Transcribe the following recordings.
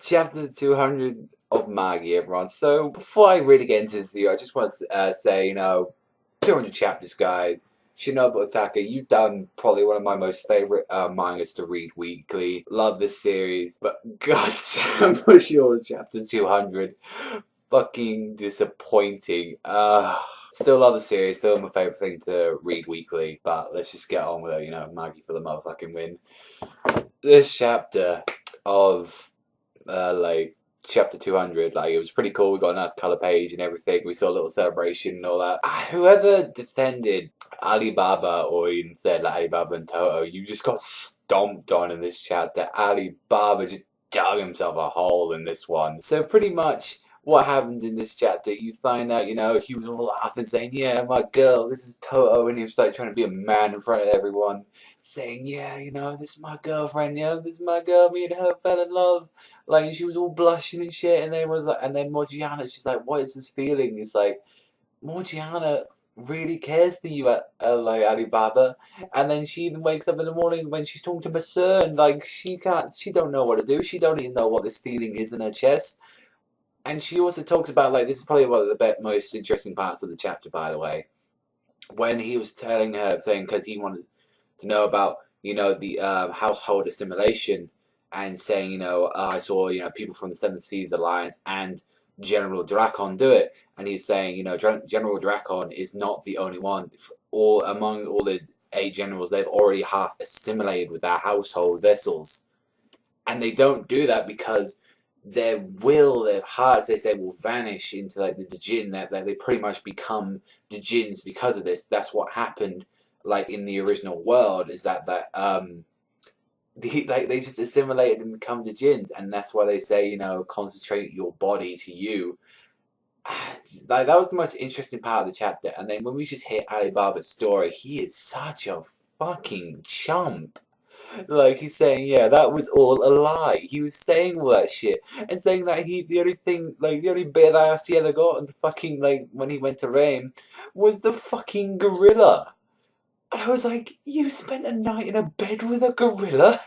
chapter 200 of Magi, everyone. So, before I really get into this video, I just want to say, 200 chapters, guys. Shinobu Otaka, you've done probably one of my most favorite mangas to read weekly. Love this series, but goddamn, was your chapter 200 fucking disappointing. Still love the series, still my favorite thing to read weekly, but let's just get on with it, Magi for the motherfucking win. This chapter of chapter 200, it was pretty cool. We got a nice color page and everything. We saw a little celebration and all that. Whoever defended Alibaba, or even said Alibaba and Toto, you just got stomped on in this chapter. Alibaba just dug himself a hole in this one. So pretty much what happened in this chapter, you find out, he was all laughing, saying, yeah, my girl, this is Toto, and he was trying to be a man in front of everyone, saying, yeah, this is my girlfriend, this is my girl, me and her fell in love. She was all blushing and shit, and then Morgiana, she's like, what is this feeling? It's like, Morgiana really cares for you, Alibaba. And then she even wakes up in the morning when she's talking to Maser, and she don't know what to do. She don't even know what this feeling is in her chest. And she also talks about, this is probably one of the most interesting parts of the chapter, by the way, when he was telling her, saying, because he wanted to know about, the household assimilation, and saying, I saw, people from the Seven Seas Alliance and General Drakon do it. And he's saying, General Drakon is not the only one. Among all the 8 generals, they've already half assimilated with their household vessels. And they don't do that because their hearts, they say, will vanish into the Djinn, that they pretty much become Djinns because of this. That's what happened in the original world, is that they just assimilated and become Djinns, and that's why they say, concentrate your body to you. That was the most interesting part of the chapter. And then when we just hit Alibaba's story, he is such a fucking chump. He's saying, yeah, that was all a lie. He was saying all that shit, and saying that the only bit that I ever got, and fucking, when he went to Rame, was the fucking gorilla. And I was like, you spent a night in a bed with a gorilla?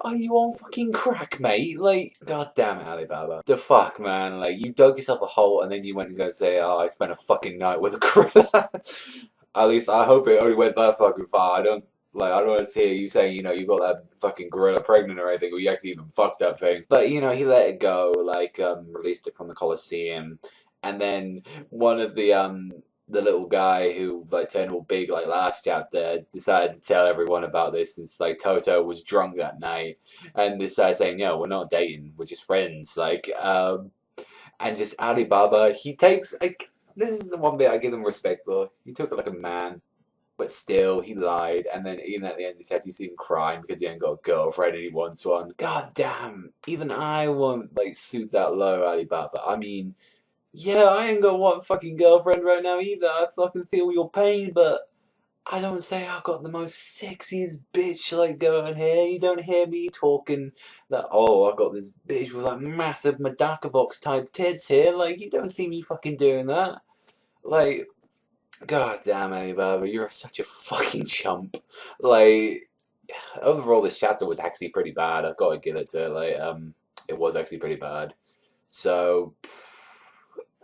Are you on fucking crack, mate? God damn it, Alibaba. The fuck, man? You dug yourself a hole, and then you went and go say, oh, I spent a fucking night with a gorilla. At least I hope it only went that fucking far. I don't want to hear you saying, you got that fucking gorilla pregnant or anything, or you actually even fucked that thing. But, he let it go, released it from the Coliseum. And then one of the little guy who, turned all big, last chapter, decided to tell everyone about this, since, Toto was drunk that night. And this guy saying, no, we're not dating, we're just friends. And just Alibaba, he takes, this is the one bit I give him respect for. He took it like a man. But still, he lied, and then even at the end of the chapter, you see him crying because he ain't got a girlfriend and he wants one. God damn, even I won't, suit that low, Alibaba. I mean, yeah, I ain't got one fucking girlfriend right now either. I fucking feel your pain, but I don't say I got the most sexiest bitch, going here. You don't hear me talking that, oh, I got this bitch with, massive Medaka box type tits here. You don't see me fucking doing that. God damn, Alibaba, you're such a fucking chump. Overall, this chapter was actually pretty bad. I've got to give it to it. It was actually pretty bad. So,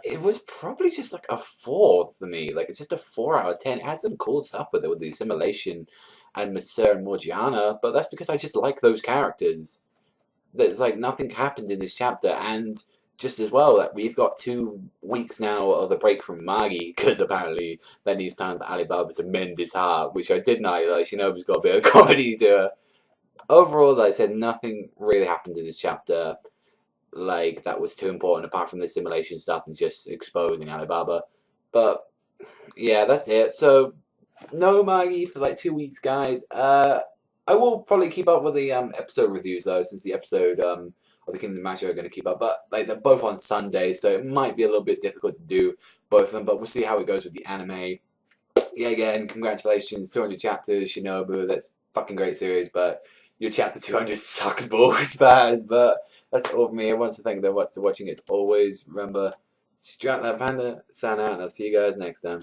it was probably just a 4 for me. Just a 4 out of 10. It had some cool stuff with it, with the assimilation and Maser and Morgiana, but that's because I just like those characters. There's nothing happened in this chapter, and just as well that we've got 2 weeks now of a break from Magi, because apparently that needs time for Alibaba to mend his heart, which I did not. Shinobu's got a bit of comedy to her. Overall, like I said, nothing really happened in this chapter that was too important, apart from the simulation stuff and just exposing Alibaba. But yeah, that's it. So no Magi for 2 weeks, guys. I will probably keep up with the episode reviews though, since the episode of the Kingdom Magi are going to keep up. But they're both on Sundays, so it might be a little bit difficult to do both of them. But we'll see how it goes with the anime. Yeah, again, congratulations, 200 chapters, Shinobu. That's fucking great series. But your chapter 200 sucks balls bad. But that's all for me. I want to thank them for watching. As always, remember, strap that panda, sign out, and I'll see you guys next time.